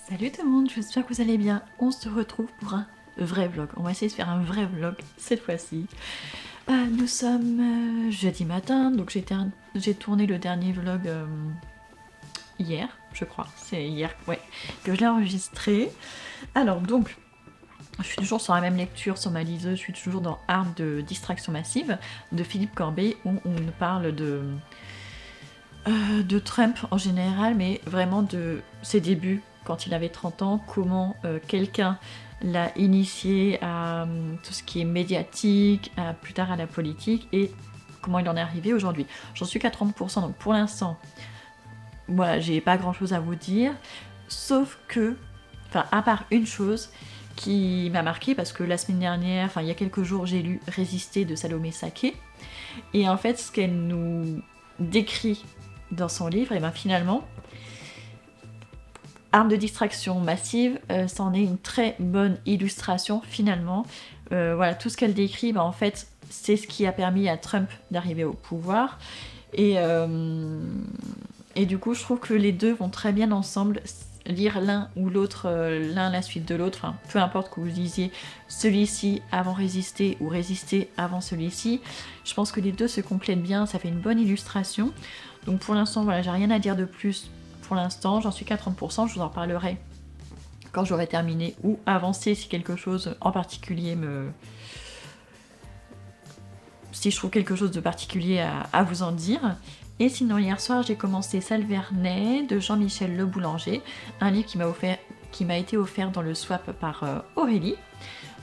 Salut tout le monde, j'espère que vous allez bien. On se retrouve pour un vrai vlog. On va essayer de faire un vrai vlog cette fois-ci. Nous sommes jeudi matin, donc j'ai tourné le dernier vlog hier, je crois. C'est hier, ouais, que je l'ai enregistré. Alors donc, je suis toujours sur la même lecture, sur ma liseuse, je suis toujours dans Armes de distraction massive de Philippe Corbet, où on nous parle de Trump en général, mais vraiment de ses débuts quand il avait 30 ans, comment quelqu'un l'a initié à tout ce qui est médiatique, plus tard à la politique, et comment il en est arrivé aujourd'hui. J'en suis qu'à 30%, donc pour l'instant, voilà, j'ai pas grand chose à vous dire, sauf que, enfin, à part une chose qui m'a marqué, parce que la semaine dernière, enfin il y a quelques jours, j'ai lu Résister de Salomé Saké, et en fait, ce qu'elle nous décrit dans son livre, et bien finalement, Arme de distraction massive, c'en est une très bonne illustration finalement. Voilà, tout ce qu'elle décrit, en fait, c'est ce qui a permis à Trump d'arriver au pouvoir. Et du coup, je trouve que les deux vont très bien ensemble. Lire l'un ou l'autre, l'un à la suite de l'autre, enfin, peu importe que vous lisiez celui-ci avant Résister ou Résister avant celui-ci, je pense que les deux se complètent bien, ça fait une bonne illustration. Donc pour l'instant, voilà, j'ai rien à dire de plus pour l'instant, j'en suis qu'à 30%, je vous en reparlerai quand j'aurai terminé ou avancé si quelque chose en particulier si je trouve quelque chose de particulier à vous en dire. Et sinon, hier soir, j'ai commencé Salvernet de Jean-Michel Le Boulanger, un livre qui m'a été offert dans le swap par Aurélie.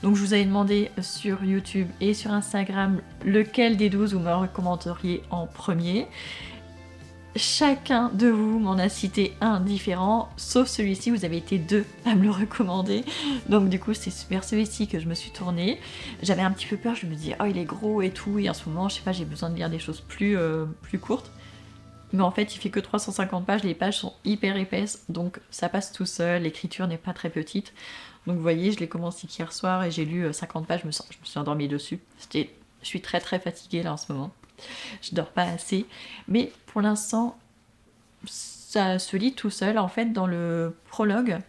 Donc je vous avais demandé sur YouTube et sur Instagram lequel des 12 vous me recommanderiez en premier. Chacun de vous m'en a cité un différent, sauf celui-ci, vous avez été deux à me le recommander. Donc du coup, c'est super celui-ci que je me suis tournée. J'avais un petit peu peur, je me dis, oh il est gros et tout, et en ce moment, je sais pas, j'ai besoin de lire des choses plus courtes. Mais en fait, il fait que 350 pages, les pages sont hyper épaisses, donc ça passe tout seul, l'écriture n'est pas très petite. Donc vous voyez, je l'ai commencé hier soir et j'ai lu 50 pages, je me suis endormie dessus. Je suis très très fatiguée là en ce moment. Je dors pas assez, mais pour l'instant, ça se lit tout seul. En fait, dans le prologue,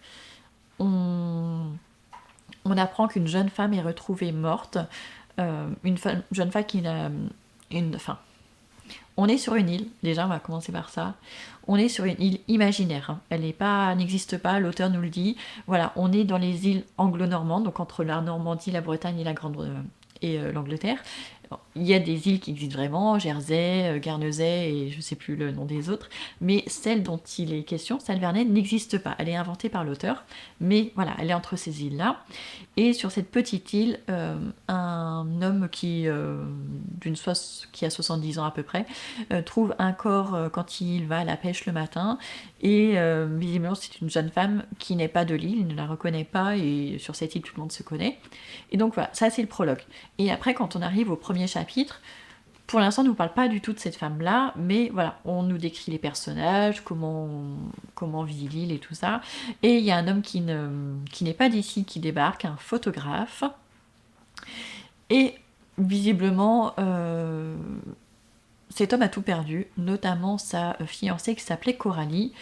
on apprend qu'une jeune femme est retrouvée morte. Jeune femme qui n'a... Enfin, on est sur une île, déjà on va commencer par ça. On est sur une île imaginaire, hein. Elle n'existe pas, l'auteur nous le dit. Voilà, on est dans les îles anglo-normandes, donc entre la Normandie, la Bretagne et l'Angleterre. Il y a des îles qui existent vraiment, Jersey, Guernesey et je ne sais plus le nom des autres, mais celle dont il est question, Salvernet, n'existe pas. Elle est inventée par l'auteur, mais voilà, elle est entre ces îles-là. Et sur cette petite île, un homme qui a 70 ans à peu près, trouve un corps quand il va à la pêche le matin, et visiblement c'est une jeune femme qui n'est pas de l'île, il ne la reconnaît pas, et sur cette île tout le monde se connaît. Et donc voilà, ça c'est le prologue. Et après, quand on arrive au premier chapitre, pour l'instant, on ne nous parle pas du tout de cette femme-là, mais voilà, on nous décrit les personnages, comment vit l'île et tout ça. Et il y a un homme qui n'est pas d'ici qui débarque, un photographe. Et visiblement, cet homme a tout perdu, notamment sa fiancée qui s'appelait Coralie.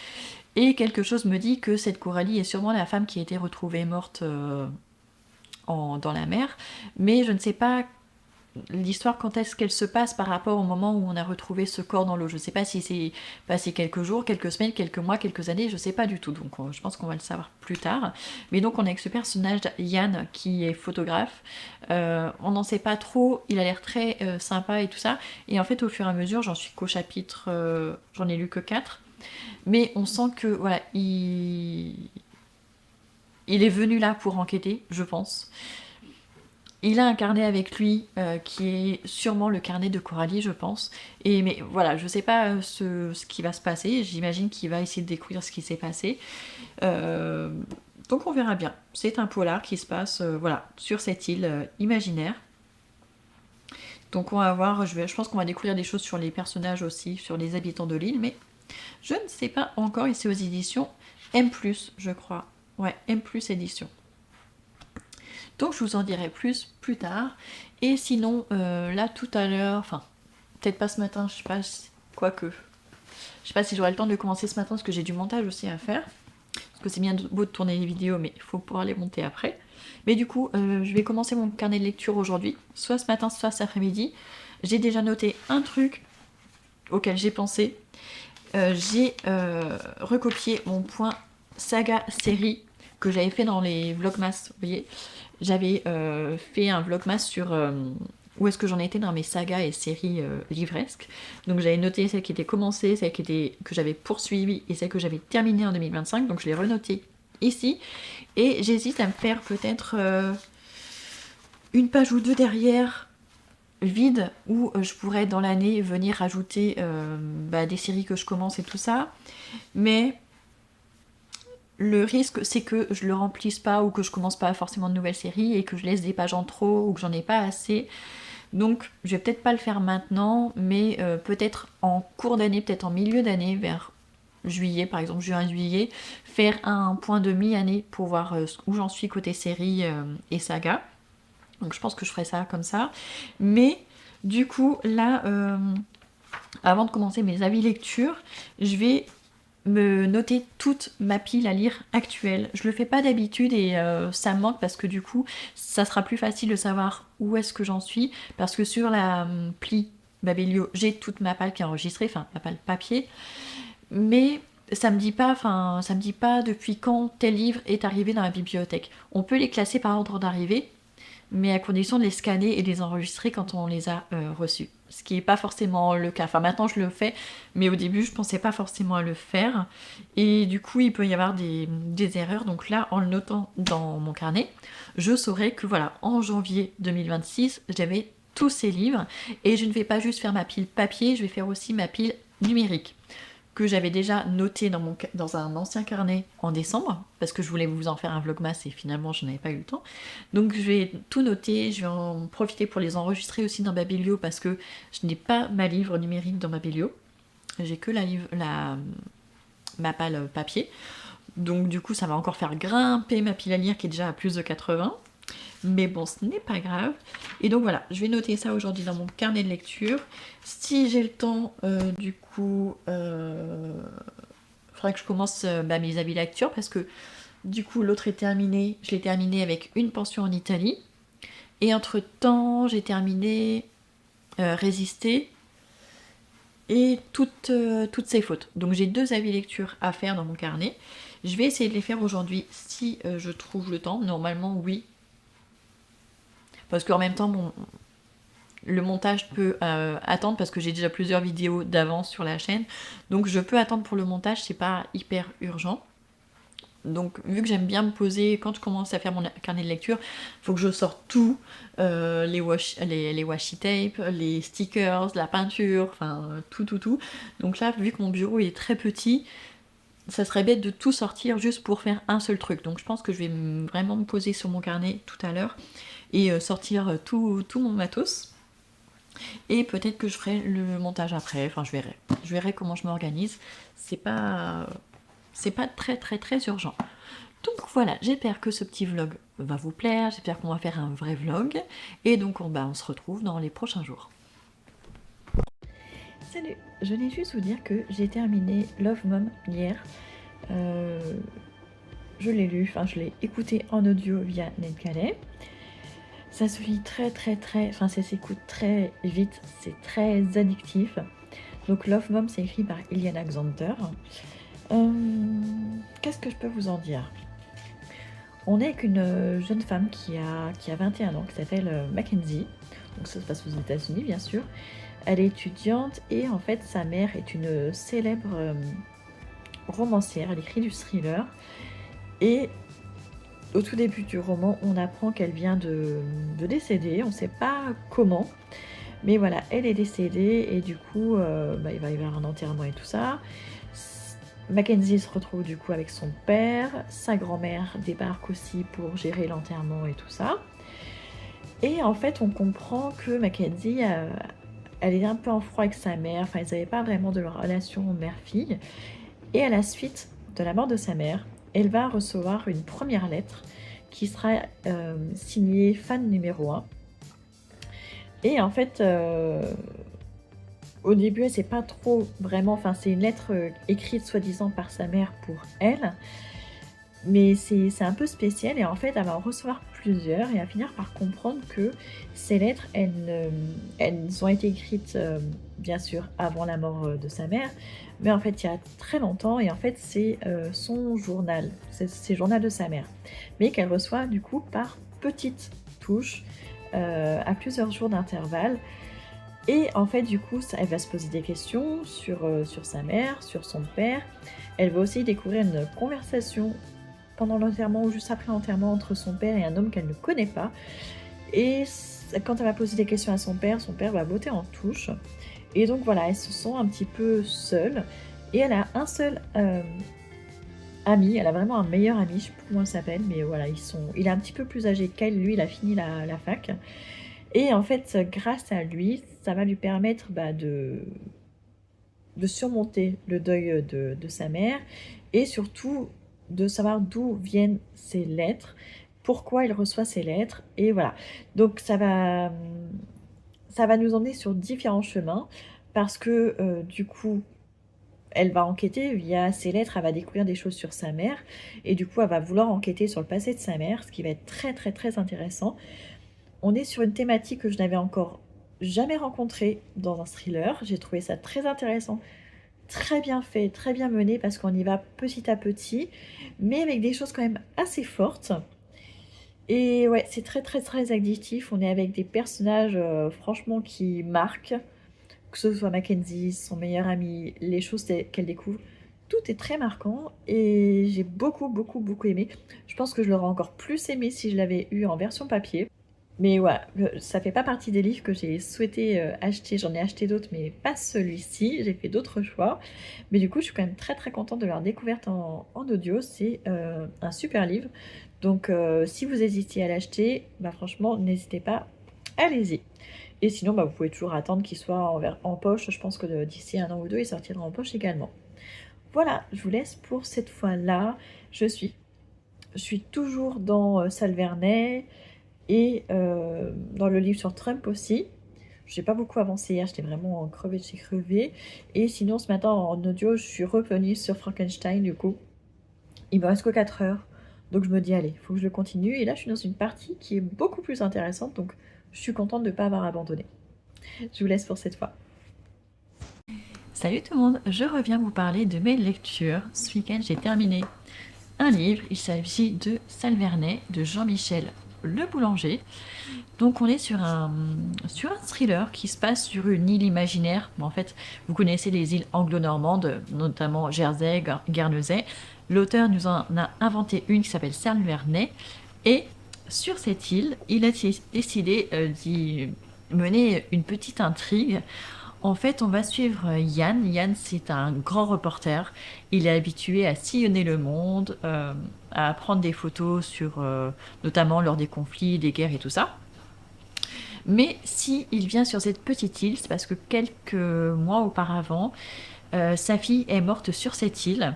Et quelque chose me dit que cette Coralie est sûrement la femme qui a été retrouvée morte dans la mer, mais je ne sais pas l'histoire quand est-ce qu'elle se passe par rapport au moment où on a retrouvé ce corps dans l'eau. Je ne sais pas si c'est passé quelques jours, quelques semaines, quelques mois, quelques années, je ne sais pas du tout, donc je pense qu'on va le savoir plus tard. Mais donc on a avec ce personnage Yann qui est photographe, on n'en sait pas trop, il a l'air très sympa et tout ça, et en fait au fur et à mesure, j'en suis qu'au chapitre, j'en ai lu que 4, mais on sent que voilà, il est venu là pour enquêter, je pense. Il a un carnet avec lui qui est sûrement le carnet de Coralie, je pense. Mais voilà, je sais pas ce qui va se passer. J'imagine qu'il va essayer de découvrir ce qui s'est passé. Donc on verra bien. C'est un polar qui se passe voilà, sur cette île imaginaire. Donc on va voir, je pense qu'on va découvrir des choses sur les personnages aussi, sur les habitants de l'île, mais je ne sais pas encore. Ici aux éditions M+, je crois. Ouais, M+, édition. Donc je vous en dirai plus tard. Et sinon, là tout à l'heure, enfin, peut-être pas ce matin, je sais pas, quoique. Je sais pas si j'aurai le temps de commencer ce matin parce que j'ai du montage aussi à faire. que c'est bien beau de tourner les vidéos, mais il faut pouvoir les monter après. Mais du coup, je vais commencer mon carnet de lecture aujourd'hui, soit ce matin, soit cet après-midi. J'ai déjà noté un truc auquel j'ai pensé. J'ai recopié mon point saga série que j'avais fait dans les vlogmas, vous voyez. J'avais fait un vlogmas sur où est-ce que j'en étais dans mes sagas et séries livresques. Donc j'avais noté celles qui étaient commencées, celles que j'avais poursuivies et celles que j'avais terminées en 2025. Donc je l'ai renoté ici. Et j'hésite à me faire peut-être une page ou deux derrière vide où je pourrais dans l'année venir rajouter des séries que je commence et tout ça. Mais le risque, c'est que je le remplisse pas ou que je commence pas forcément de nouvelles séries et que je laisse des pages en trop ou que j'en ai pas assez. Donc je vais peut-être pas le faire maintenant, mais peut-être en cours d'année, peut-être en milieu d'année, vers juillet par exemple, juin-juillet, faire un point de mi-année pour voir où j'en suis côté série et saga. Donc je pense que je ferai ça comme ça. Mais du coup, là, avant de commencer mes avis lecture, je vais me noter toute ma pile à lire actuelle. Je le fais pas d'habitude et ça me manque parce que du coup, ça sera plus facile de savoir où est-ce que j'en suis. Parce que sur la pli Babelio, j'ai toute ma palle qui est enregistrée, enfin ma palle papier. Mais ça me dit pas depuis quand tel livre est arrivé dans la bibliothèque. On peut les classer par ordre d'arrivée, mais à condition de les scanner et de les enregistrer quand on les a reçus. Ce qui n'est pas forcément le cas. Enfin, maintenant je le fais, mais au début je pensais pas forcément à le faire. Et du coup, il peut y avoir des erreurs. Donc là, en le notant dans mon carnet, je saurais que voilà, en janvier 2026, j'avais tous ces livres. Et je ne vais pas juste faire ma pile papier, je vais faire aussi ma pile numérique, que j'avais déjà noté dans un ancien carnet en décembre, parce que je voulais vous en faire un vlogmas et finalement je n'avais pas eu le temps. Donc je vais tout noter, je vais en profiter pour les enregistrer aussi dans Babelio, parce que je n'ai pas ma livre numérique dans Babelio, j'ai que ma palle papier. Donc du coup ça va encore faire grimper ma pile à lire qui est déjà à plus de 80. Mais bon, ce n'est pas grave. Et donc voilà, je vais noter ça aujourd'hui dans mon carnet de lecture. Si j'ai le temps, du coup, faudra que je commence mes avis lecture, parce que du coup, l'autre est terminé. Je l'ai terminé avec une pension en Italie. Et entre-temps, j'ai terminé Résister et toutes ses fautes. Donc j'ai 2 avis lecture à faire dans mon carnet. Je vais essayer de les faire aujourd'hui si je trouve le temps. Normalement, oui. Parce qu'en même temps, le montage peut attendre, parce que j'ai déjà plusieurs vidéos d'avance sur la chaîne. Donc je peux attendre pour le montage, c'est pas hyper urgent. Donc vu que j'aime bien me poser, quand je commence à faire mon carnet de lecture, il faut que je sorte tout, les washi tape, les stickers, la peinture, enfin tout. Donc là, vu que mon bureau est très petit, ça serait bête de tout sortir juste pour faire un seul truc. Donc je pense que je vais vraiment me poser sur mon carnet tout à l'heure et sortir tout mon matos. Et peut-être que je ferai le montage après, enfin je verrai. Je verrai comment je m'organise. C'est pas très urgent. Donc voilà, j'espère que ce petit vlog va vous plaire, j'espère qu'on va faire un vrai vlog. Et donc on se retrouve dans les prochains jours. Salut, je voulais juste vous dire que j'ai terminé Love Mom hier. Je l'ai lu, enfin je l'ai écouté en audio via Netcalet. Ça se lit enfin ça s'écoute très vite, c'est très addictif. Donc Love Mom, c'est écrit par Iliana Xanter. Qu'est-ce que je peux vous en dire? On est avec une jeune femme qui a 21 ans, qui s'appelle Mackenzie. Donc ça se passe aux États-Unis, bien sûr. Elle est étudiante et en fait sa mère est une célèbre romancière. Elle écrit du thriller. Et au tout début du roman, on apprend qu'elle vient de décéder. On ne sait pas comment. Mais voilà, elle est décédée et du coup, il va y avoir un enterrement et tout ça. Mackenzie se retrouve du coup avec son père. Sa grand-mère débarque aussi pour gérer l'enterrement et tout ça. Et en fait, on comprend que Mackenzie, elle est un peu en froid avec sa mère. Enfin, ils n'avaient pas vraiment de relation mère-fille. Et à la suite de la mort de sa mère, elle va recevoir une première lettre qui sera signée fan numéro 1. Et en fait, au début, elle ne sait pas trop vraiment, enfin c'est une lettre écrite soi-disant par sa mère pour elle. Mais c'est un peu spécial et en fait, elle va en recevoir plusieurs et elle va finir par comprendre que ces lettres, elles ont été écrites, bien sûr, avant la mort de sa mère, mais en fait, il y a très longtemps et en fait, c'est son journal, c'est le journal de sa mère, mais qu'elle reçoit du coup par petites touches à plusieurs jours d'intervalle. Et en fait, du coup, elle va se poser des questions sur sa mère, sur son père. Elle va aussi découvrir une conversation pendant l'enterrement ou juste après l'enterrement entre son père et un homme qu'elle ne connaît pas. Et quand elle va poser des questions à son père va botter en touche. Et donc voilà, elle se sent un petit peu seule. Et elle a un seul ami, elle a vraiment un meilleur ami, je sais plus comment il s'appelle, mais voilà, il est un petit peu plus âgé qu'elle, lui, il a fini la fac. Et en fait, grâce à lui, ça va lui permettre de surmonter le deuil de sa mère et surtout de savoir d'où viennent ces lettres, pourquoi il reçoit ces lettres, et voilà. Donc ça va nous emmener sur différents chemins parce que du coup, elle va enquêter via ces lettres, elle va découvrir des choses sur sa mère et du coup, elle va vouloir enquêter sur le passé de sa mère, ce qui va être très très très intéressant. On est sur une thématique que je n'avais encore jamais rencontrée dans un thriller. J'ai trouvé ça très intéressant, très bien fait, très bien mené parce qu'on y va petit à petit, mais avec des choses quand même assez fortes. Et ouais, c'est très très très addictif. On est avec des personnages franchement qui marquent, que ce soit Mackenzie, son meilleur ami, les choses qu'elle découvre. Tout est très marquant et j'ai beaucoup beaucoup beaucoup aimé. Je pense que je l'aurais encore plus aimé si je l'avais eu en version papier. Mais ouais, ça fait pas partie des livres que j'ai souhaité acheter. J'en ai acheté d'autres, mais pas celui-ci. J'ai fait d'autres choix. Mais du coup, je suis quand même très très contente de leur découverte en audio. C'est un super livre. Donc, si vous hésitiez à l'acheter, bah, franchement, n'hésitez pas, allez-y. Et sinon, bah, vous pouvez toujours attendre qu'il soit en poche. Je pense que d'ici un an ou deux, il sortira en poche également. Voilà, je vous laisse pour cette fois-là. Je suis toujours dans Salle Vernet. Et dans le livre sur Trump aussi. Je n'ai pas beaucoup avancé hier, j'étais vraiment crevée de chez crevée. Et sinon, ce matin en audio, je suis revenue sur Frankenstein du coup. Il me reste que 4 heures. Donc je me dis, allez, il faut que je le continue. Et là, je suis dans une partie qui est beaucoup plus intéressante. Donc je suis contente de ne pas avoir abandonné. Je vous laisse pour cette fois. Salut tout le monde, je reviens vous parler de mes lectures. Ce week-end, j'ai terminé un livre. Il s'agit de Salle Vernet de Jean-Michel Le Boulanger. Donc on est sur un thriller qui se passe sur une île imaginaire. Bon, en fait, vous connaissez les îles anglo-normandes, notamment Jersey, Guernesey. L'auteur nous en a inventé une qui s'appelle Salle Vernet. Et sur cette île, il a décidé d'y mener une petite intrigue. En fait, on va suivre Yann. Yann, c'est un grand reporter. Il est habitué à sillonner le monde, à prendre des photos notamment lors des conflits, des guerres et tout ça. Mais si il vient sur cette petite île, c'est parce que quelques mois auparavant, sa fille est morte sur cette île.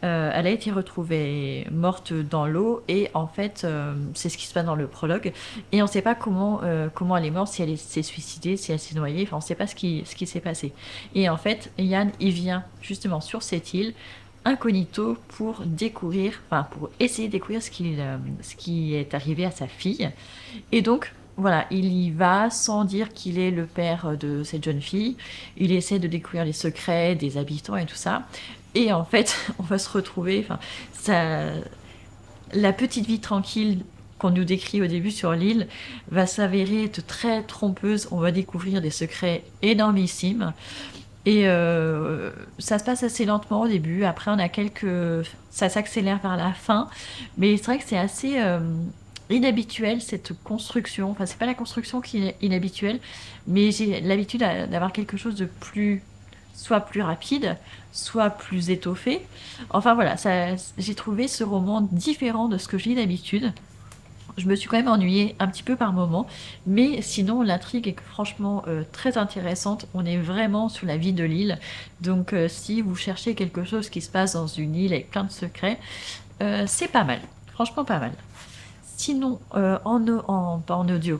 Elle a été retrouvée morte dans l'eau et en fait, c'est ce qui se passe dans le prologue. Et on ne sait pas comment elle est morte, si elle s'est suicidée, si elle s'est noyée, enfin on ne sait pas ce qui s'est passé. Et en fait, Yann, il vient justement sur cette île incognito pour essayer de découvrir ce qui est arrivé à sa fille. Et donc, voilà, il y va sans dire qu'il est le père de cette jeune fille. Il essaie de découvrir les secrets des habitants et tout ça. Et en fait, on va se retrouver. La petite vie tranquille qu'on nous décrit au début sur l'île va s'avérer être très trompeuse. On va découvrir des secrets énormissimes. Et ça se passe assez lentement au début. Après, ça s'accélère vers la fin. Mais c'est vrai que c'est assez inhabituel cette construction. Enfin, c'est pas la construction qui est inhabituelle, mais j'ai l'habitude d'avoir quelque chose de soit plus rapide, soit plus étoffé. Enfin voilà, j'ai trouvé ce roman différent de ce que je lis d'habitude. Je me suis quand même ennuyée un petit peu par moment, mais sinon l'intrigue est franchement très intéressante. On est vraiment sur la vie de l'île, donc si vous cherchez quelque chose qui se passe dans une île avec plein de secrets, c'est pas mal, franchement pas mal. Sinon, pas en audio.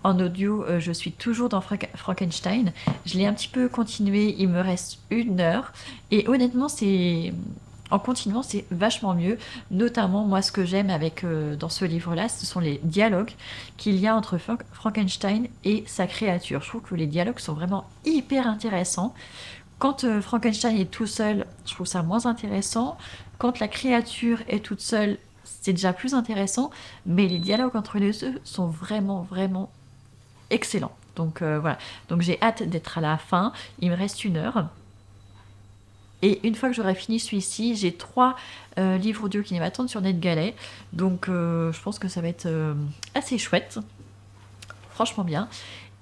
En audio, je suis toujours dans Frankenstein. Je l'ai un petit peu continué, il me reste 1 heure. Et honnêtement, en continuant, c'est vachement mieux. Notamment, moi, ce que j'aime avec dans ce livre-là, ce sont les dialogues qu'il y a entre Frankenstein et sa créature. Je trouve que les dialogues sont vraiment hyper intéressants. Quand Frankenstein est tout seul, je trouve ça moins intéressant. Quand la créature est toute seule, c'est déjà plus intéressant. Mais les dialogues entre les deux sont vraiment, vraiment excellents. Donc voilà. Donc j'ai hâte d'être à la fin. Il me reste 1 heure. Et une fois que j'aurai fini celui-ci, j'ai 3 livres audio qui m'attendent sur NetGalley. Donc je pense que ça va être assez chouette. Franchement bien.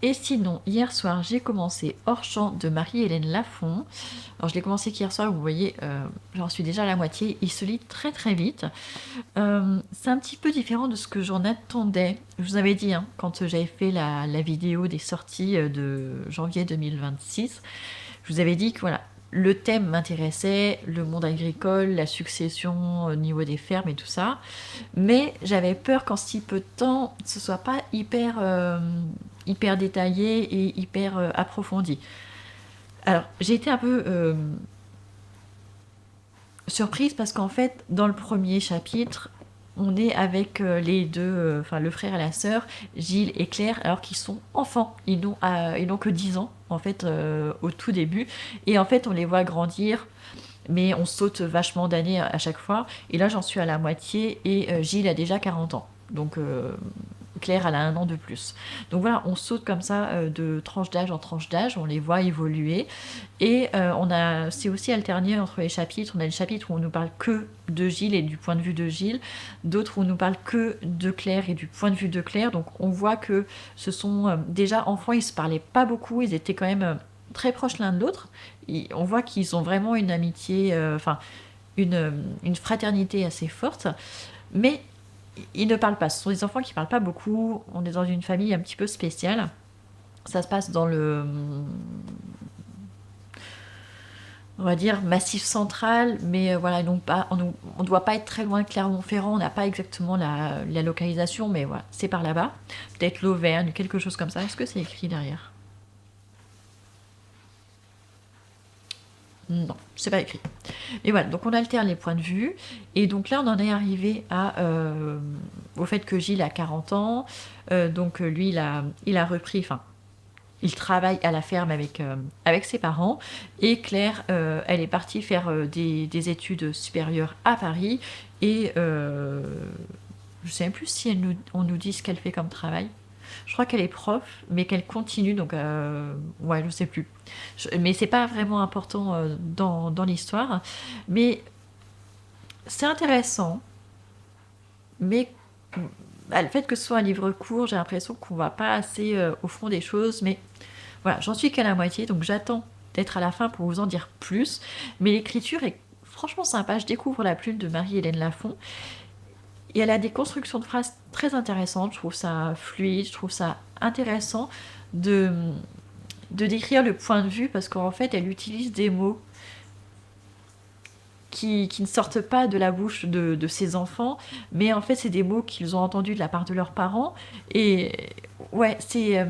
Et sinon, hier soir, j'ai commencé Hors champ de Marie-Hélène Lafont. Alors je l'ai commencé qu'hier soir, vous voyez, j'en suis déjà à la moitié. Il se lit très très vite. C'est un petit peu différent de ce que j'en attendais. Je vous avais dit, hein, quand j'avais fait la vidéo des sorties de janvier 2026, je vous avais dit que voilà, le thème m'intéressait, le monde agricole, la succession au niveau des fermes et tout ça. Mais j'avais peur qu'en si peu de temps, ce soit pas hyper détaillé et hyper approfondi. Alors, j'ai été un peu surprise parce qu'en fait, dans le premier chapitre, on est avec les deux, enfin le frère et la sœur, Gilles et Claire, alors qu'ils sont enfants. Ils n'ont que 10 ans, en fait, au tout début. Et en fait, on les voit grandir, mais on saute vachement d'années à chaque fois. Et là, j'en suis à la moitié, et Gilles a déjà 40 ans. Donc, Claire, elle a 1 an de plus. Donc voilà, on saute comme ça de tranche d'âge en tranche d'âge, on les voit évoluer. Et c'est aussi alterné entre les chapitres. On a le chapitre où on nous parle que de Gilles et du point de vue de Gilles, d'autres où on nous parle que de Claire et du point de vue de Claire. Donc on voit que ce sont déjà enfants, ils se parlaient pas beaucoup, ils étaient quand même très proches l'un de l'autre. On voit qu'ils ont vraiment une amitié, enfin une fraternité assez forte. Mais ils ne parlent pas. Ce sont des enfants qui ne parlent pas beaucoup. On est dans une famille un petit peu spéciale. Ça se passe dans le, on va dire, massif central, mais voilà, donc pas, on ne doit pas être très loin de Clermont-Ferrand. On n'a pas exactement la localisation, mais voilà, c'est par là-bas. Peut-être l'Auvergne, quelque chose comme ça. Est-ce que c'est écrit derrière? Non, c'est pas écrit. Mais voilà, donc on alterne les points de vue. Et donc là, on en est arrivé au fait que Gilles a 40 ans. Donc lui, il a repris, enfin, il travaille à la ferme avec ses parents. Et Claire, elle est partie faire des études supérieures à Paris. Et je sais même plus si on nous dit ce qu'elle fait comme travail. Je crois qu'elle est prof, mais qu'elle continue, donc ouais, je sais plus. Mais c'est pas vraiment important dans l'histoire. Mais c'est intéressant, mais le fait que ce soit un livre court, j'ai l'impression qu'on va pas assez au fond des choses. Mais voilà, j'en suis qu'à la moitié, donc j'attends d'être à la fin pour vous en dire plus. Mais l'écriture est franchement sympa. Je découvre la plume de Marie-Hélène Lafont. Et elle a des constructions de phrases très intéressantes. Je trouve ça fluide, je trouve ça intéressant de, de décrire le point de vue parce qu'en fait, elle utilise des mots qui ne sortent pas de la bouche de ses enfants, mais en fait, c'est des mots qu'ils ont entendus de la part de leurs parents. Et ouais, c'est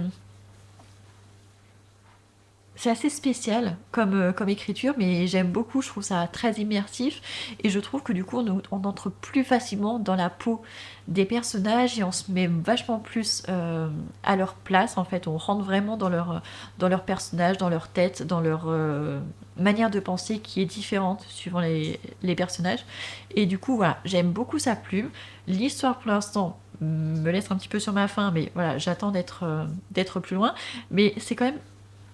assez spécial comme écriture, mais j'aime beaucoup, je trouve ça très immersif, et je trouve que du coup on entre plus facilement dans la peau des personnages et on se met vachement plus à leur place, en fait, on rentre vraiment dans leur personnage, dans leur tête, dans leur manière de penser qui est différente suivant les personnages, et du coup voilà, j'aime beaucoup sa plume. L'histoire pour l'instant me laisse un petit peu sur ma faim, mais voilà, j'attends d'être plus loin, mais c'est quand même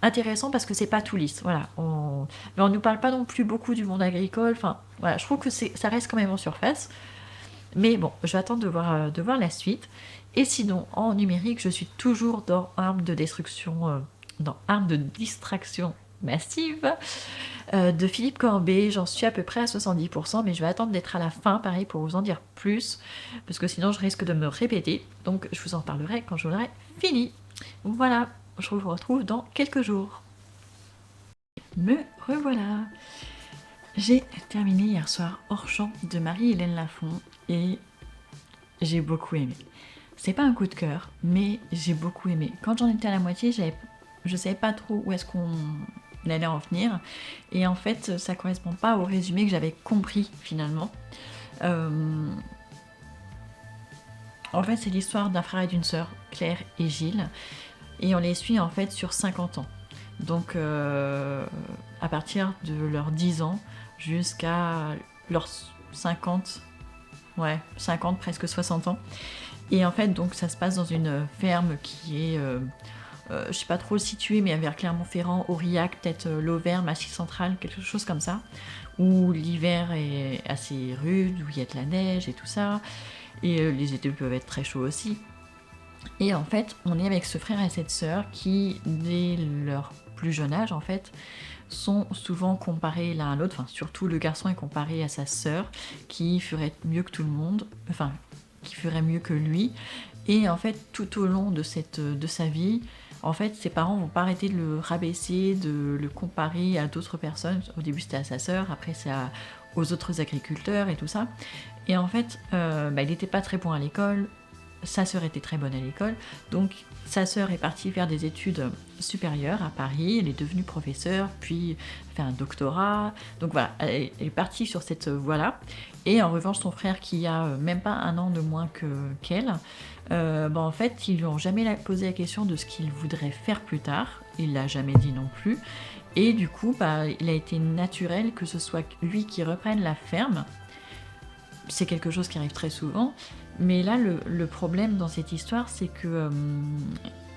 intéressant parce que c'est pas tout lisse, voilà. Mais on nous parle pas non plus beaucoup du monde agricole. Enfin, voilà, je trouve que ça reste quand même en surface. Mais bon, je vais attendre de voir la suite. Et sinon, en numérique, je suis toujours dans Armes de destruction, dans Armes de distraction massive de Philippe Corbet. J'en suis à peu près à 70%, mais je vais attendre d'être à la fin, pareil, pour vous en dire plus, parce que sinon je risque de me répéter. Donc je vous en parlerai quand je l'aurai fini. Voilà, je vous retrouve dans quelques jours. Me revoilà. J'ai terminé hier soir Hors champ de Marie-Hélène Lafont et j'ai beaucoup aimé. C'est pas un coup de cœur, mais j'ai beaucoup aimé. Quand j'en étais à la moitié, je savais pas trop où est-ce il allait en venir. Et en fait, ça correspond pas au résumé que j'avais compris finalement. En fait, c'est l'histoire d'un frère et d'une sœur, Claire et Gilles, et on les suit en fait sur 50 ans. Donc à partir de leurs 10 ans jusqu'à leurs 50, ouais, 50, presque 60 ans. Et en fait, donc ça se passe dans une ferme qui est, je sais pas trop située, mais vers Clermont-Ferrand, Aurillac, peut-être l'Auvergne, Massif Central, quelque chose comme ça, où l'hiver est assez rude, où il y a de la neige et tout ça, et les étés peuvent être très chauds aussi. Et en fait, on est avec ce frère et cette sœur qui, dès leur plus jeune âge, en fait, sont souvent comparés l'un à l'autre. Enfin, surtout le garçon est comparé à sa sœur, qui ferait mieux que tout le monde, enfin, qui ferait mieux que lui. Et en fait, tout au long de sa vie, en fait, ses parents vont pas arrêter de le rabaisser, de le comparer à d'autres personnes. Au début, c'était à sa sœur, après, c'est aux autres agriculteurs et tout ça. Et en fait, il n'était pas très bon à l'école. Sa sœur était très bonne à l'école, donc sa sœur est partie faire des études supérieures à Paris, elle est devenue professeure, puis fait un doctorat, donc voilà, elle est partie sur cette voie-là. Et en revanche, son frère, qui a même pas un an de moins qu'elle, en fait, ils lui ont jamais posé la question de ce qu'il voudrait faire plus tard, il l'a jamais dit non plus, et du coup, il a été naturel que ce soit lui qui reprenne la ferme. C'est quelque chose qui arrive très souvent, mais là le problème dans cette histoire, c'est que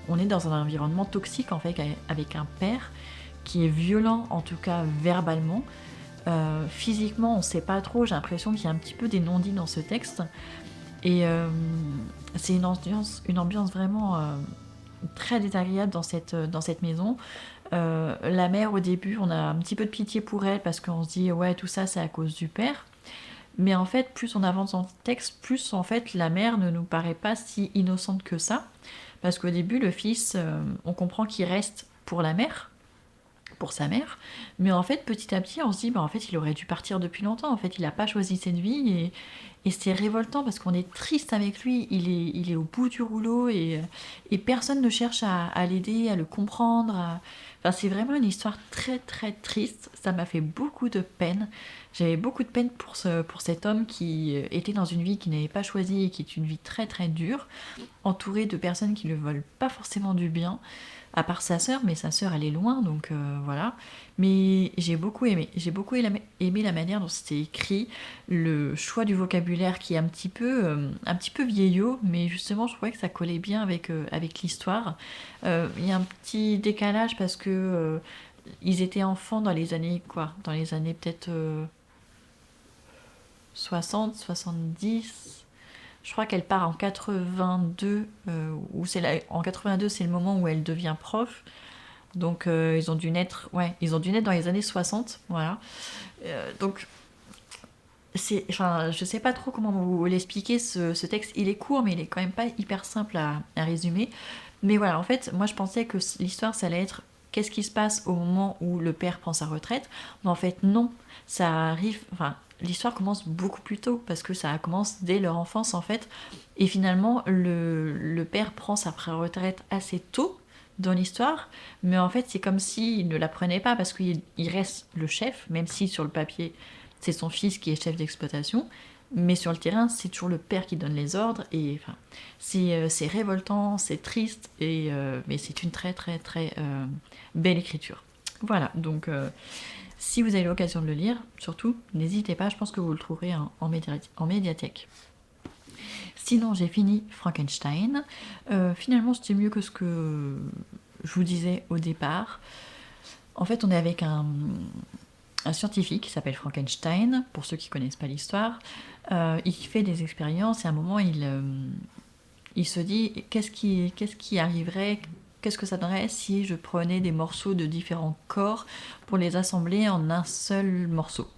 on est dans un environnement toxique en fait, avec un père qui est violent, en tout cas verbalement. Physiquement, on sait pas trop, j'ai l'impression qu'il y a un petit peu des non-dits dans ce texte, et c'est une ambiance vraiment très désagréable dans cette maison. La mère, au début, on a un petit peu de pitié pour elle parce qu'on se dit ouais, tout ça c'est à cause du père. Mais en fait, plus on avance dans le texte, plus en fait la mère ne nous paraît pas si innocente que ça. Parce qu'au début, le fils, on comprend qu'il reste pour la mère, pour sa mère. Mais en fait, petit à petit, on se dit, en fait, il aurait dû partir depuis longtemps. En fait, il n'a pas choisi cette vie. Et c'est révoltant parce qu'on est triste avec lui. Il est au bout du rouleau et personne ne cherche à l'aider, à le comprendre. Enfin, c'est vraiment une histoire très très triste. Ça m'a fait beaucoup de peine. J'avais beaucoup de peine pour cet homme qui était dans une vie qu'il n'avait pas choisie et qui est une vie très très dure, entouré de personnes qui ne veulent pas forcément du bien, à part sa sœur, mais sa sœur elle est loin, donc voilà. Mais j'ai beaucoup aimé la manière dont c'était écrit, le choix du vocabulaire qui est un petit peu vieillot, mais justement je trouvais que ça collait bien avec l'histoire. Il y a un petit décalage parce que ils étaient enfants dans les années quoi, dans les années peut-être 60, 70. Je crois qu'elle part en 82, en 82 c'est le moment où elle devient prof. Donc ils ont dû naître dans les années 60, voilà. Donc je sais pas trop comment vous l'expliquer ce texte. Il est court, mais il est quand même pas hyper simple à résumer. Mais voilà, en fait, moi je pensais que l'histoire ça allait être qu'est-ce qui se passe au moment où le père prend sa retraite. Mais en fait non, ça arrive. Enfin, l'histoire commence beaucoup plus tôt parce que ça commence dès leur enfance en fait. Et finalement, le père prend sa retraite assez tôt dans l'histoire, mais en fait c'est comme s'il ne la prenait pas parce qu'il reste le chef, même si sur le papier c'est son fils qui est chef d'exploitation, mais sur le terrain c'est toujours le père qui donne les ordres, et enfin, c'est révoltant, c'est triste, mais c'est une très très très belle écriture. Voilà, donc si vous avez l'occasion de le lire, surtout n'hésitez pas, je pense que vous le trouverez en médiathèque. Sinon, j'ai fini Frankenstein. Finalement, c'était mieux que ce que je vous disais au départ. En fait, on est avec un scientifique qui s'appelle Frankenstein, pour ceux qui ne connaissent pas l'histoire. Il fait des expériences et à un moment, il se dit qu'est-ce qui arriverait, qu'est-ce que ça donnerait si je prenais des morceaux de différents corps pour les assembler en un seul morceau.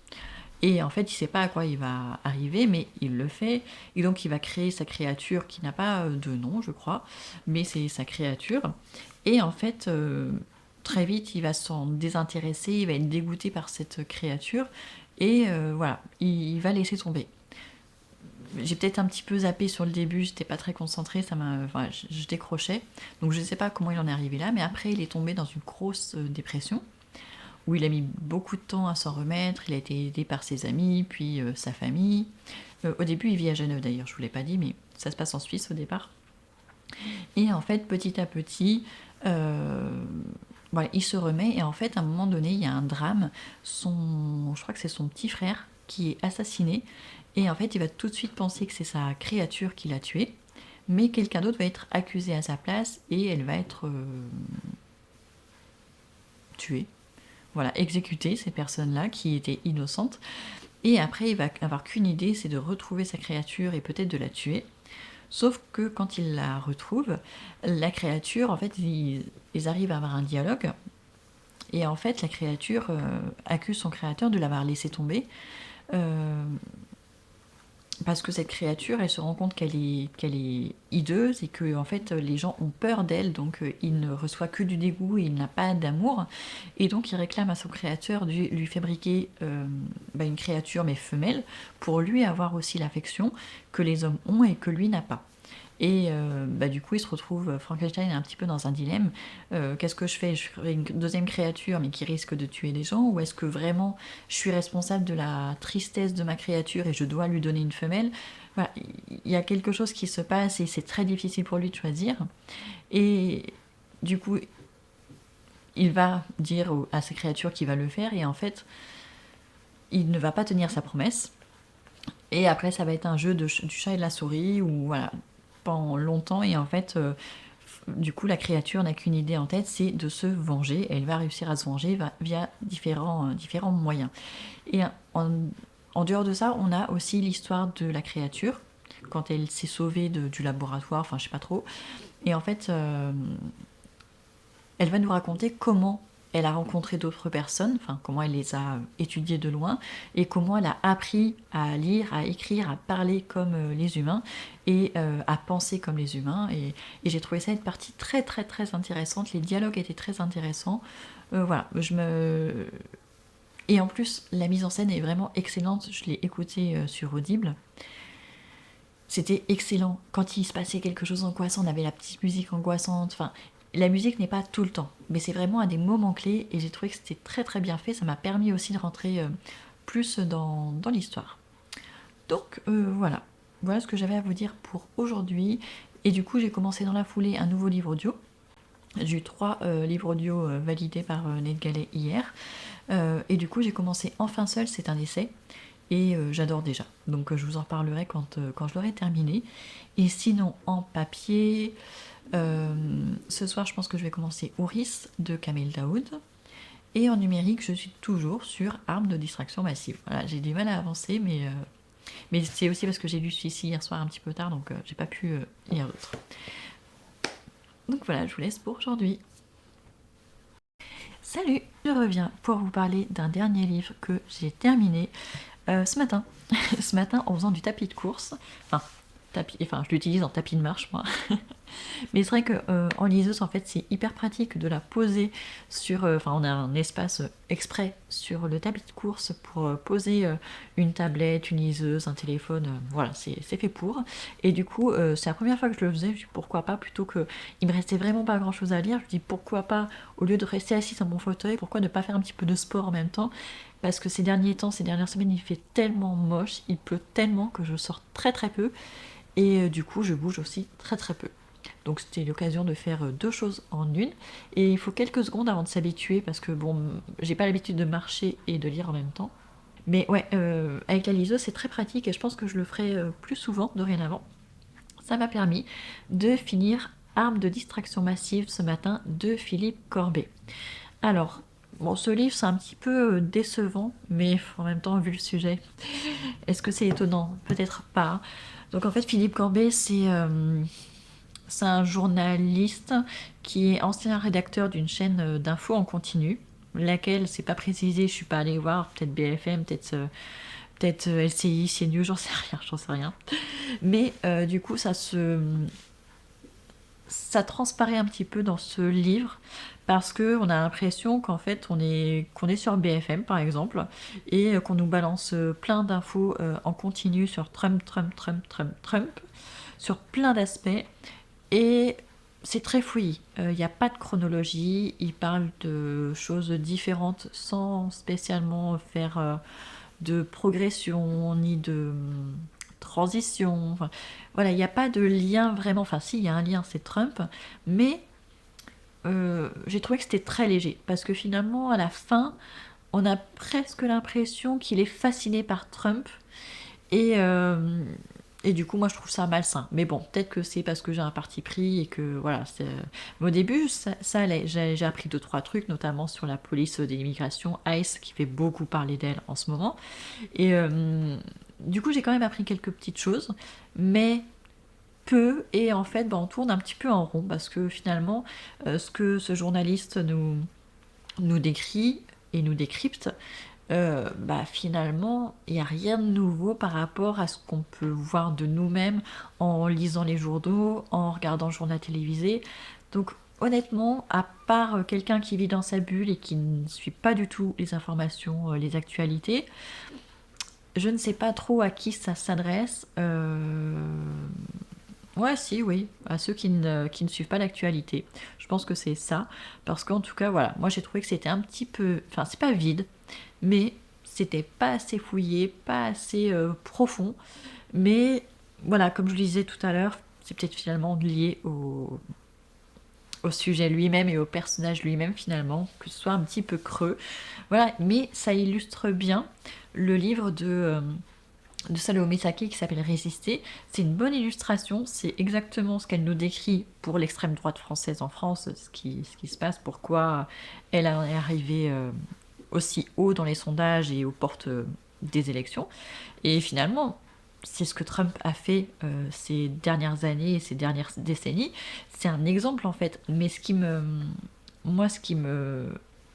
Et en fait, il ne sait pas à quoi il va arriver, mais il le fait. Et donc, il va créer sa créature qui n'a pas de nom, je crois, mais c'est sa créature. Et en fait, très vite, il va s'en désintéresser, il va être dégoûté par cette créature. Et voilà, il va laisser tomber. J'ai peut-être un petit peu zappé sur le début, j'étais pas très concentrée, je décrochais. Donc, je ne sais pas comment il en est arrivé là, mais après, il est tombé dans une grosse dépression. où il a mis beaucoup de temps à s'en remettre. Il a été aidé par ses amis, puis sa famille. Au début, il vit à Genève d'ailleurs, je ne vous l'ai pas dit, mais ça se passe en Suisse au départ. Et en fait, petit à petit, voilà, il se remet. Et en fait, à un moment donné, il y a un drame. Je crois que c'est son petit frère qui est assassiné. Et en fait, il va tout de suite penser que c'est sa créature qui l'a tué. Mais quelqu'un d'autre va être accusé à sa place et elle va être tuée. Voilà, exécuter ces personnes-là qui étaient innocentes. Et après, il va avoir qu'une idée, c'est de retrouver sa créature et peut-être de la tuer. Sauf que quand il la retrouve, la créature, en fait, ils arrivent à avoir un dialogue. Et en fait, la créature accuse son créateur de l'avoir laissé tomber. Parce que cette créature, elle se rend compte qu'elle est hideuse et que en fait les gens ont peur d'elle, donc il ne reçoit que du dégoût et il n'a pas d'amour. Et donc il réclame à son créateur de lui fabriquer une créature mais femelle pour lui avoir aussi l'affection que les hommes ont et que lui n'a pas. Et du coup, il se retrouve, Frankenstein est un petit peu dans un dilemme. Qu'est-ce que je fais? Je ferai une deuxième créature, mais qui risque de tuer des gens? Ou est-ce que vraiment je suis responsable de la tristesse de ma créature et je dois lui donner une femelle? Voilà, il y a quelque chose qui se passe et c'est très difficile pour lui de choisir. Et du coup, il va dire à sa créature qu'il va le faire et en fait, il ne va pas tenir sa promesse. Et après, ça va être un jeu du chat et de la souris où voilà, pendant longtemps et en fait du coup la créature n'a qu'une idée en tête, c'est de se venger et elle va réussir à se venger via différents moyens. Et en dehors de ça, on a aussi l'histoire de la créature quand elle s'est sauvée du laboratoire, enfin je sais pas trop, et en fait elle va nous raconter comment elle a rencontré d'autres personnes, enfin comment elle les a étudiées de loin, et comment elle a appris à lire, à écrire, à parler comme les humains, et à penser comme les humains. Et j'ai trouvé ça une partie très très très intéressante, les dialogues étaient très intéressants. Voilà, Et en plus, la mise en scène est vraiment excellente, je l'ai écoutée sur Audible. C'était excellent. Quand il se passait quelque chose d'angoissant, on avait la petite musique angoissante, enfin la musique n'est pas tout le temps, mais c'est vraiment à des moments clés et j'ai trouvé que c'était très très bien fait. Ça m'a permis aussi de rentrer plus dans l'histoire. Donc voilà ce que j'avais à vous dire pour aujourd'hui. Et du coup, j'ai commencé dans la foulée un nouveau livre audio. J'ai eu 3 livres audio validés par NetGalley hier. Et du coup, j'ai commencé Enfin seul, c'est un essai. Et j'adore déjà. Donc je vous en reparlerai quand je l'aurai terminé. Et sinon, en papier, ce soir, je pense que je vais commencer Ouris de Kamel Daoud. Et en numérique, je suis toujours sur Armes de distraction massive. Voilà, j'ai du mal à avancer, mais c'est aussi parce que j'ai lu celui-ci hier soir un petit peu tard, donc j'ai pas pu lire d'autres. Donc voilà, je vous laisse pour aujourd'hui. Salut, je reviens pour vous parler d'un dernier livre que j'ai terminé ce matin. Ce matin, en faisant du tapis de course. Enfin, je l'utilise en tapis de marche, moi. Mais c'est vrai que en liseuse, en fait, c'est hyper pratique de la poser sur. On a un espace exprès sur le tapis de course pour poser une tablette, une liseuse, un téléphone. Voilà, c'est fait pour. Et du coup, c'est la première fois que je le faisais. Je me dis pourquoi pas, plutôt que. Il me restait vraiment pas grand chose à lire. Je me dis pourquoi pas, au lieu de rester assise dans mon fauteuil, pourquoi ne pas faire un petit peu de sport en même temps? Parce que ces derniers temps, ces dernières semaines, il fait tellement moche, il pleut tellement que je sors très très peu. Et du coup, je bouge aussi très très peu. Donc c'était l'occasion de faire 2 choses en une. Et il faut quelques secondes avant de s'habituer parce que bon, j'ai pas l'habitude de marcher et de lire en même temps. Mais ouais, avec la liseuse, c'est très pratique et je pense que je le ferai plus souvent dorénavant. Ça m'a permis de finir Armes de distraction massive ce matin de Philippe Corbet. Alors, bon, ce livre c'est un petit peu décevant, mais en même temps, vu le sujet, est-ce que c'est étonnant? Peut-être pas. Donc en fait, Philippe Corbet, c'est un journaliste qui est ancien rédacteur d'une chaîne d'infos en continu, laquelle, c'est pas précisé, je suis pas allée voir, peut-être BFM, peut-être LCI, CNews, j'en sais rien. Mais du coup, ça transparaît un petit peu dans ce livre parce que on a l'impression qu'en fait qu'on est sur BFM par exemple et qu'on nous balance plein d'infos en continu sur Trump sur plein d'aspects et c'est très fouillis. Il n'y a pas de chronologie. Il parle de choses différentes sans spécialement faire de progression ni de transition. Enfin, voilà, il n'y a pas de lien vraiment. Enfin, si, il y a un lien, c'est Trump. Mais j'ai trouvé que c'était très léger. Parce que finalement, à la fin, on a presque l'impression qu'il est fasciné par Trump. Et, et du coup, moi, je trouve ça malsain. Mais bon, peut-être que c'est parce que j'ai un parti pris et que voilà. Mais au début, ça allait. J'ai appris 2-3 trucs, notamment sur la police de l'immigration, ICE, qui fait beaucoup parler d'elle en ce moment. Et du coup, j'ai quand même appris quelques petites choses, mais peu. Et en fait, on tourne un petit peu en rond parce que finalement, ce que ce journaliste nous décrit et nous décrypte, finalement, il n'y a rien de nouveau par rapport à ce qu'on peut voir de nous-mêmes en lisant les journaux, en regardant le journal télévisé. Donc, honnêtement, à part quelqu'un qui vit dans sa bulle et qui ne suit pas du tout les informations, les actualités, je ne sais pas trop à qui ça s'adresse. Ouais, si, oui, à ceux qui ne suivent pas l'actualité. Je pense que c'est ça. Parce qu'en tout cas, voilà, moi j'ai trouvé que c'était un petit peu. Enfin, c'est pas vide, mais c'était pas assez fouillé, pas assez profond. Mais voilà, comme je le disais tout à l'heure, c'est peut-être finalement lié au sujet lui-même et au personnage lui-même finalement, que ce soit un petit peu creux. Voilà, mais ça illustre bien le livre de Salomé Saké qui s'appelle Résister. C'est une bonne illustration, c'est exactement ce qu'elle nous décrit pour l'extrême droite française en France, ce qui se passe, pourquoi elle est arrivée aussi haut dans les sondages et aux portes des élections. Et finalement, c'est ce que Trump a fait ces dernières années et ces dernières décennies. C'est un exemple en fait. Mais ce qui me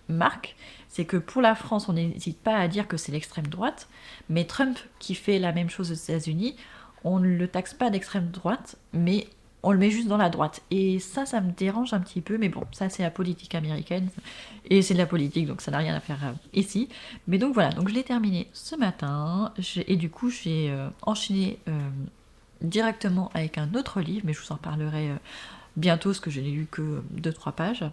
marque, c'est que pour la France, on n'hésite pas à dire que c'est l'extrême droite, mais Trump qui fait la même chose aux États-Unis, on ne le taxe pas d'extrême droite, mais on le met juste dans la droite. Et ça me dérange un petit peu, mais bon, ça c'est la politique américaine, et c'est de la politique, donc ça n'a rien à faire ici. Mais donc voilà, donc je l'ai terminé ce matin, et du coup j'ai enchaîné directement avec un autre livre, mais je vous en parlerai bientôt, parce que je n'ai lu que 2-3 pages.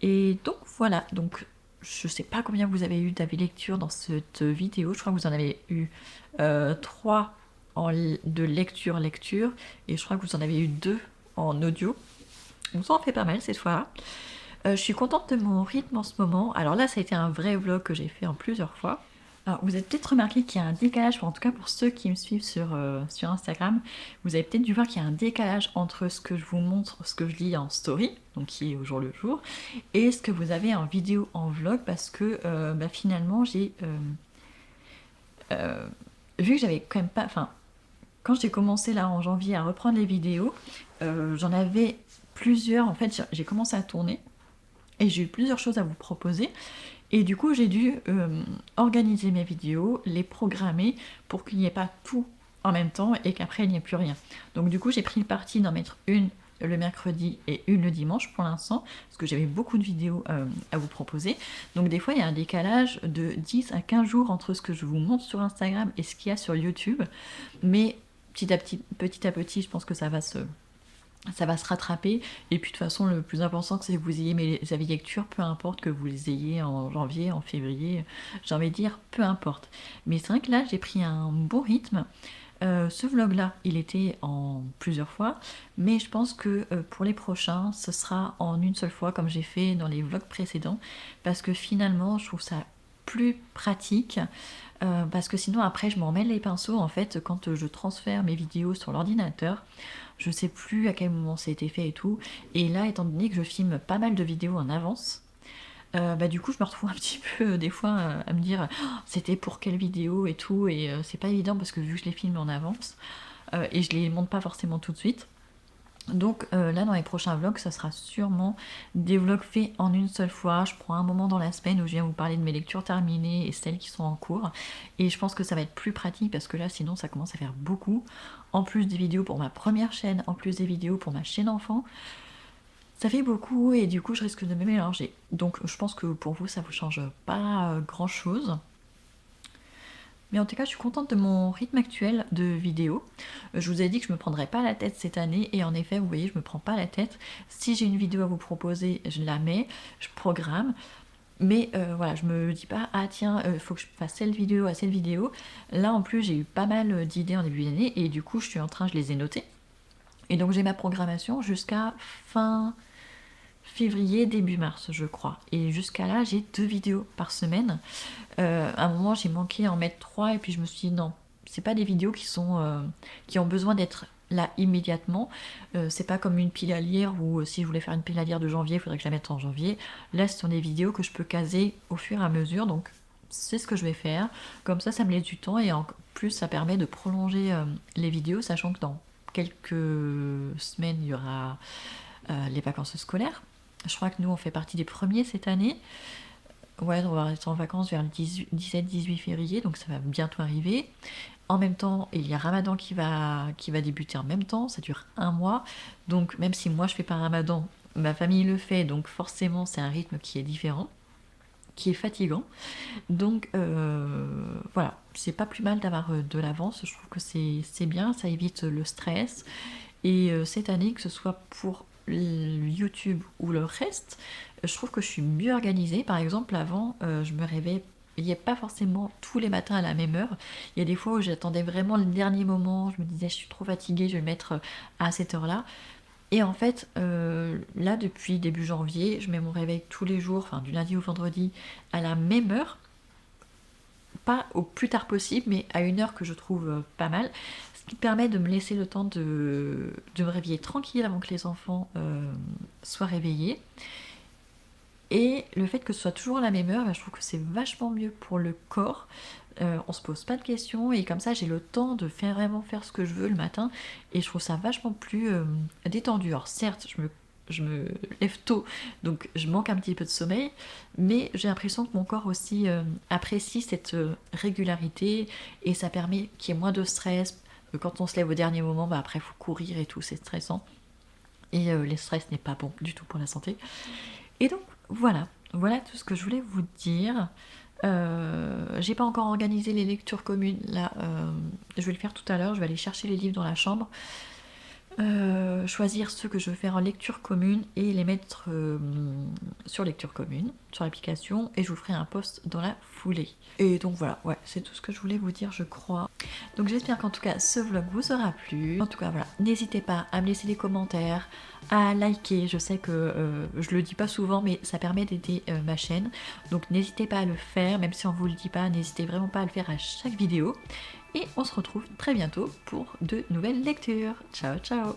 Et donc voilà, donc je sais pas combien vous avez eu d'avis lecture dans cette vidéo, je crois que vous en avez eu 3 de lecture, et je crois que vous en avez eu 2 en audio. On s'en fait pas mal cette fois-là. Je suis contente de mon rythme en ce moment. Alors là, ça a été un vrai vlog que j'ai fait en plusieurs fois. Alors, vous avez peut-être remarqué qu'il y a un décalage, en tout cas pour ceux qui me suivent sur Instagram, vous avez peut-être dû voir qu'il y a un décalage entre ce que je vous montre, ce que je lis en story, donc qui est au jour le jour, et ce que vous avez en vidéo, en vlog, parce que finalement, j'ai vu que j'avais quand même pas... Enfin, quand j'ai commencé là en janvier à reprendre les vidéos, j'en avais plusieurs, en fait, j'ai commencé à tourner, et j'ai eu plusieurs choses à vous proposer. Et du coup, j'ai dû organiser mes vidéos, les programmer pour qu'il n'y ait pas tout en même temps et qu'après il n'y ait plus rien. Donc du coup, j'ai pris le parti d'en mettre une le mercredi et une le dimanche pour l'instant, parce que j'avais beaucoup de vidéos à vous proposer. Donc des fois, il y a un décalage de 10 à 15 jours entre ce que je vous montre sur Instagram et ce qu'il y a sur YouTube. Mais petit à petit, je pense que ça va se rattraper. Et puis de toute façon, le plus important, c'est que vous ayez mes avis lecture, peu importe que vous les ayez en janvier, en février, j'ai envie de dire, peu importe. Mais c'est vrai que là, j'ai pris un bon rythme. Ce vlog-là, il était en plusieurs fois, mais je pense que pour les prochains, ce sera en une seule fois, comme j'ai fait dans les vlogs précédents, parce que finalement, je trouve ça plus pratique, parce que sinon après je m'en mêle les pinceaux en fait quand je transfère mes vidéos sur l'ordinateur. Je sais plus à quel moment ça a été fait et tout. Et là, étant donné que je filme pas mal de vidéos en avance, du coup, je me retrouve un petit peu des fois à me dire oh, c'était pour quelle vidéo et tout. Et c'est pas évident parce que vu que je les filme en avance et je les monte pas forcément tout de suite. Donc là, dans les prochains vlogs, ça sera sûrement des vlogs faits en une seule fois. Je prends un moment dans la semaine où je viens vous parler de mes lectures terminées et celles qui sont en cours. Et je pense que ça va être plus pratique parce que là, sinon, ça commence à faire beaucoup. En plus des vidéos pour ma première chaîne, en plus des vidéos pour ma chaîne enfant. Ça fait beaucoup et du coup, je risque de me mélanger. Donc je pense que pour vous, ça vous change pas grand-chose. Mais en tout cas, je suis contente de mon rythme actuel de vidéo. Je vous ai dit que je me prendrais pas la tête cette année et en effet, vous voyez, je me prends pas la tête. Si j'ai une vidéo à vous proposer, je la mets, je programme. Mais voilà, je me dis pas, ah tiens, il faut que je fasse cette vidéo à cette vidéo. Là en plus, j'ai eu pas mal d'idées en début d'année et du coup, je les ai notées. Et donc j'ai ma programmation jusqu'à fin février, début mars, je crois. Et jusqu'à là, j'ai 2 vidéos par semaine. À un moment, j'ai manqué à en mettre 3 et puis je me suis dit non, c'est pas des vidéos qui ont besoin d'être là immédiatement. C'est pas comme une pile à lire où si je voulais faire une pile à lire de janvier, il faudrait que je la mette en janvier. Là, ce sont des vidéos que je peux caser au fur et à mesure, donc c'est ce que je vais faire. Comme ça me laisse du temps et en plus, ça permet de prolonger les vidéos, sachant que dans quelques semaines, il y aura les vacances scolaires. Je crois que nous, on fait partie des premiers cette année. Ouais, on va être en vacances vers le 17-18 février, donc ça va bientôt arriver. En même temps, il y a Ramadan qui va débuter en même temps, ça dure un mois. Donc même si moi je fais pas Ramadan, ma famille le fait, donc forcément c'est un rythme qui est différent, qui est fatigant. Donc voilà, c'est pas plus mal d'avoir de l'avance, je trouve que c'est bien, ça évite le stress. Et cette année, que ce soit pour YouTube ou le reste, je trouve que je suis mieux organisée. Par exemple, avant, je me réveillais pas forcément tous les matins à la même heure. Il y a des fois où j'attendais vraiment le dernier moment, je me disais je suis trop fatiguée, je vais me mettre à cette heure-là. Et en fait, là, depuis début janvier, je mets mon réveil tous les jours, enfin du lundi au vendredi, à la même heure. Pas au plus tard possible, mais à une heure que je trouve pas mal. Ce qui permet de me laisser le temps de me réveiller tranquille avant que les enfants soient réveillés. Et le fait que ce soit toujours à la même heure, je trouve que c'est vachement mieux pour le corps. On se pose pas de questions et comme ça j'ai le temps de vraiment faire ce que je veux le matin et je trouve ça vachement plus détendu. Alors certes, je me lève tôt, donc je manque un petit peu de sommeil, mais j'ai l'impression que mon corps aussi apprécie cette régularité et ça permet qu'il y ait moins de stress. Quand on se lève au dernier moment, après il faut courir et tout, c'est stressant. Et le stress n'est pas bon du tout pour la santé. Et donc voilà tout ce que je voulais vous dire. J'ai pas encore organisé les lectures communes, là je vais le faire tout à l'heure, je vais aller chercher les livres dans la chambre, choisir ceux que je veux faire en lecture commune et les mettre sur lecture commune, sur l'application, et je vous ferai un post dans la foulée. Et donc voilà, ouais, c'est tout ce que je voulais vous dire, je crois. Donc j'espère qu'en tout cas ce vlog vous aura plu. En tout cas voilà, n'hésitez pas à me laisser des commentaires, à liker, je sais que je le dis pas souvent mais ça permet d'aider ma chaîne. Donc n'hésitez pas à le faire, même si on vous le dit pas, n'hésitez vraiment pas à le faire à chaque vidéo. Et on se retrouve très bientôt pour de nouvelles lectures. Ciao ciao!